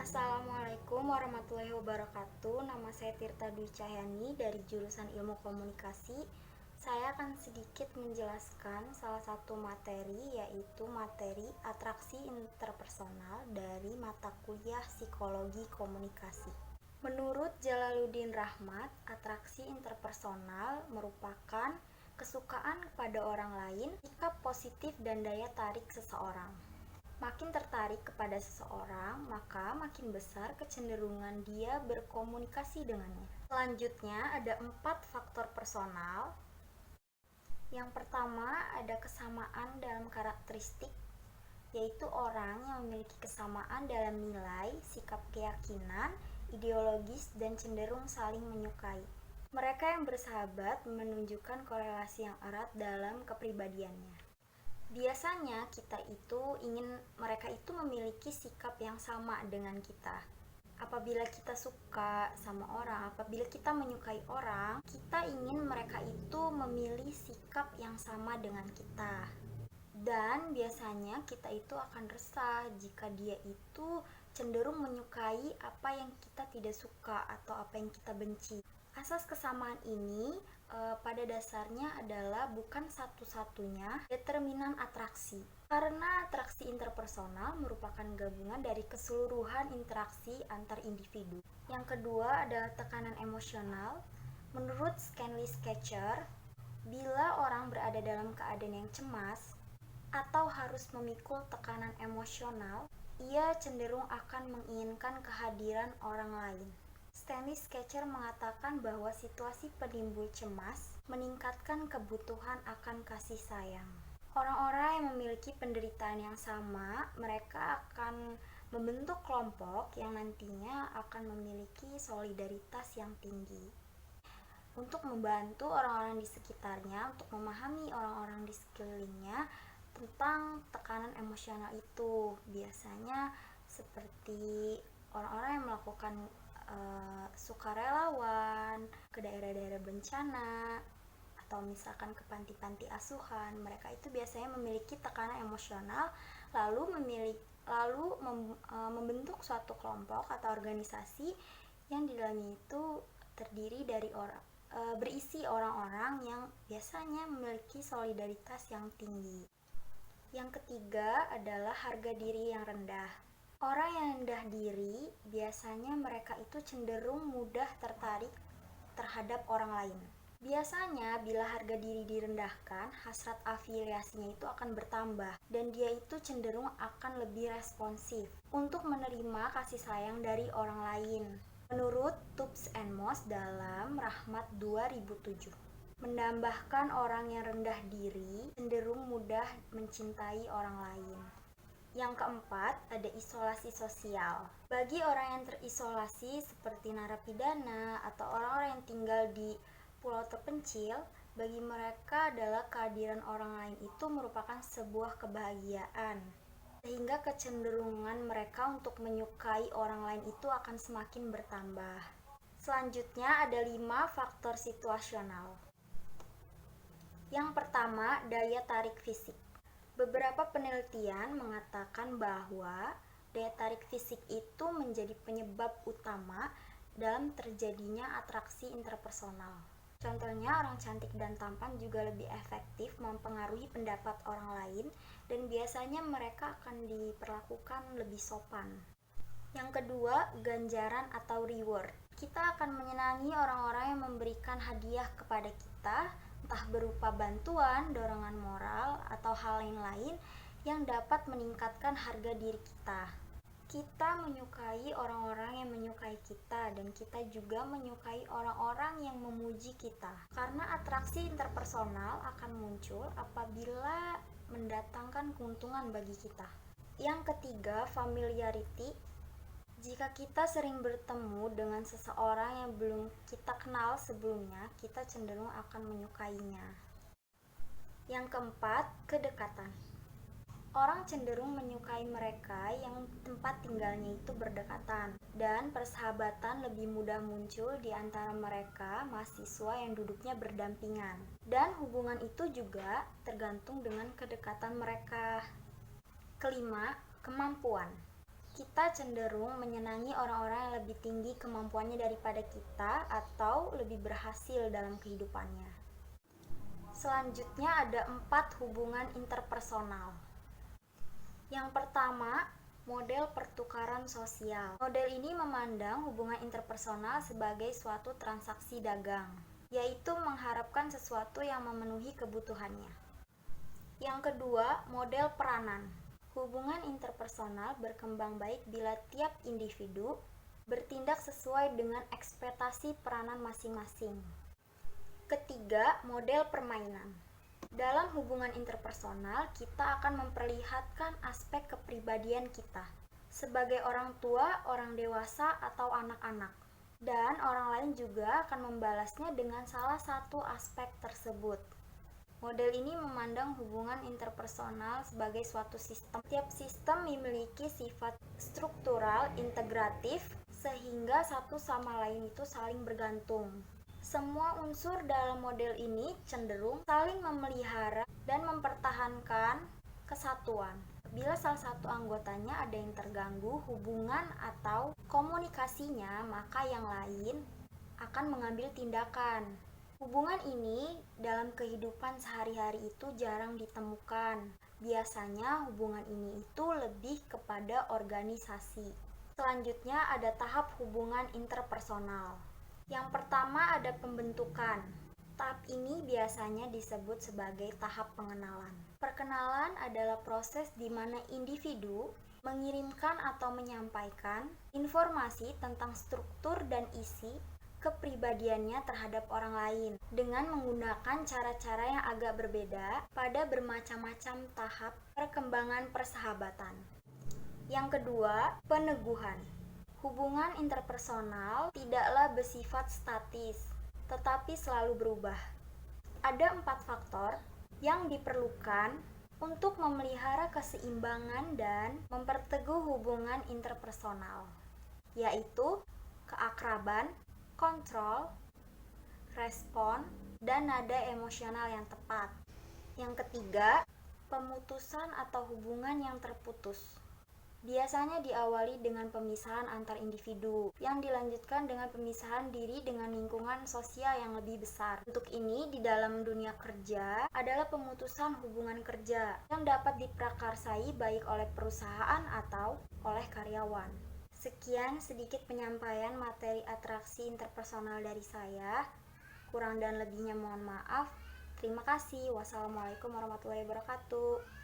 Assalamualaikum warahmatullahi wabarakatuh. Nama saya Tirta Dwi Cahyani dari jurusan Ilmu Komunikasi. Saya akan sedikit menjelaskan salah satu materi, yaitu materi atraksi interpersonal dari mata kuliah Psikologi Komunikasi. Menurut Jalaluddin Rahmat, atraksi interpersonal merupakan kesukaan kepada orang lain, sikap positif dan daya tarik seseorang. Makin tertarik kepada seseorang, maka makin besar kecenderungan dia berkomunikasi dengannya. Selanjutnya ada 4 faktor personal. Yang pertama ada kesamaan dalam karakteristik, yaitu orang yang memiliki kesamaan dalam nilai, sikap, keyakinan, ideologis, dan cenderung saling menyukai. Mereka yang bersahabat menunjukkan korelasi yang erat dalam kepribadiannya. Biasanya kita itu ingin mereka itu memiliki sikap yang sama dengan kita. Apabila kita suka sama orang, apabila kita menyukai orang, kita ingin mereka itu memilih sikap yang sama dengan kita. Dan biasanya kita itu akan resah jika dia itu cenderung menyukai apa yang kita tidak suka atau apa yang kita benci. Asas kesamaan ini pada dasarnya adalah bukan satu-satunya determinan atraksi. Karena atraksi interpersonal merupakan gabungan dari keseluruhan interaksi antar individu. Yang kedua adalah tekanan emosional. Menurut Stanley Schachter, bila orang berada dalam keadaan yang cemas atau harus memikul tekanan emosional, ia cenderung akan menginginkan kehadiran orang lain. Stanley Schachter mengatakan bahwa situasi penimbul cemas meningkatkan kebutuhan akan kasih sayang. Orang-orang yang memiliki penderitaan yang sama, mereka akan membentuk kelompok yang nantinya akan memiliki solidaritas yang tinggi untuk membantu orang-orang di sekitarnya, untuk memahami orang-orang di sekelilingnya tentang tekanan emosional itu. Biasanya seperti orang-orang yang melakukan sukarelawan ke daerah-daerah bencana atau misalkan ke panti-panti asuhan, mereka itu biasanya memiliki tekanan emosional lalu membentuk suatu kelompok atau organisasi yang di dalamnya itu terdiri dari berisi orang-orang yang biasanya memiliki solidaritas yang tinggi. Yang ketiga adalah harga diri yang rendah. Orang yang rendah diri, biasanya mereka itu cenderung mudah tertarik terhadap orang lain. Biasanya bila harga diri direndahkan, hasrat afiliasinya itu akan bertambah dan dia itu cenderung akan lebih responsif untuk menerima kasih sayang dari orang lain. Menurut Tubbs and Moss dalam Rahmat 2007, menambahkan orang yang rendah diri cenderung mudah mencintai orang lain. Yang keempat, ada isolasi sosial. Bagi orang yang terisolasi seperti narapidana atau orang-orang yang tinggal di pulau terpencil, bagi mereka adalah kehadiran orang lain itu merupakan sebuah kebahagiaan. Sehingga kecenderungan mereka untuk menyukai orang lain itu akan semakin bertambah. Selanjutnya ada 5 faktor situasional. Yang pertama, daya tarik fisik. Beberapa penelitian mengatakan bahwa daya tarik fisik itu menjadi penyebab utama dalam terjadinya atraksi interpersonal. Contohnya, orang cantik dan tampan juga lebih efektif mempengaruhi pendapat orang lain dan biasanya mereka akan diperlakukan lebih sopan. Yang kedua, ganjaran atau reward. Kita akan menyenangi orang-orang yang memberikan hadiah kepada kita, entah berupa bantuan, dorongan moral, atau hal lain-lain yang dapat meningkatkan harga diri kita. Kita menyukai orang-orang yang menyukai kita dan kita juga menyukai orang-orang yang memuji kita. Karena atraksi interpersonal akan muncul apabila mendatangkan keuntungan bagi kita. Yang ketiga, familiarity. Jika kita sering bertemu dengan seseorang yang belum kita kenal sebelumnya, kita cenderung akan menyukainya. Yang keempat, kedekatan. Orang cenderung menyukai mereka yang tempat tinggalnya itu berdekatan, dan persahabatan lebih mudah muncul di antara mereka mahasiswa yang duduknya berdampingan. Dan hubungan itu juga tergantung dengan kedekatan mereka. Kelima, kemampuan. kita cenderung menyenangi orang-orang yang lebih tinggi kemampuannya daripada kita atau lebih berhasil dalam kehidupannya. Selanjutnya ada 4 hubungan interpersonal. Yang pertama, model pertukaran sosial. Model ini memandang hubungan interpersonal sebagai suatu transaksi dagang, yaitu mengharapkan sesuatu yang memenuhi kebutuhannya. Yang kedua, model peranan. Hubungan interpersonal berkembang baik bila tiap individu bertindak sesuai dengan ekspektasi peranan masing-masing. Ketiga, model permainan. Dalam hubungan interpersonal, kita akan memperlihatkan aspek kepribadian kita sebagai orang tua, orang dewasa, atau anak-anak. Dan orang lain juga akan membalasnya dengan salah satu aspek tersebut. Model ini memandang hubungan interpersonal sebagai suatu sistem. Setiap sistem memiliki sifat struktural, integratif, sehingga satu sama lain itu saling bergantung. Semua unsur dalam model ini cenderung saling memelihara dan mempertahankan kesatuan. Bila salah satu anggotanya ada yang terganggu hubungan atau komunikasinya, maka yang lain akan mengambil tindakan. Hubungan ini dalam kehidupan sehari-hari itu jarang ditemukan. Biasanya hubungan ini itu lebih kepada organisasi. Selanjutnya ada tahap hubungan interpersonal. Yang pertama ada pembentukan. Tahap ini biasanya disebut sebagai tahap pengenalan. Perkenalan adalah proses di mana individu mengirimkan atau menyampaikan informasi tentang struktur dan isi kepribadiannya terhadap orang lain dengan menggunakan cara-cara yang agak berbeda pada bermacam-macam tahap perkembangan persahabatan. Yang kedua, peneguhan. Hubungan interpersonal tidaklah bersifat statis, tetapi selalu berubah. Ada 4 faktor yang diperlukan untuk memelihara keseimbangan dan memperteguh hubungan interpersonal, yaitu keakraban, kontrol, respon, dan nada emosional yang tepat. Yang ketiga, pemutusan atau hubungan yang terputus. Biasanya diawali dengan pemisahan antar individu, yang dilanjutkan dengan pemisahan diri dengan lingkungan sosial yang lebih besar. Untuk ini, di dalam dunia kerja adalah pemutusan hubungan kerja yang dapat diprakarsai baik oleh perusahaan atau oleh karyawan. Sekian sedikit penyampaian materi atraksi interpersonal dari saya. Kurang dan lebihnya mohon maaf. Terima kasih. Wassalamualaikum warahmatullahi wabarakatuh.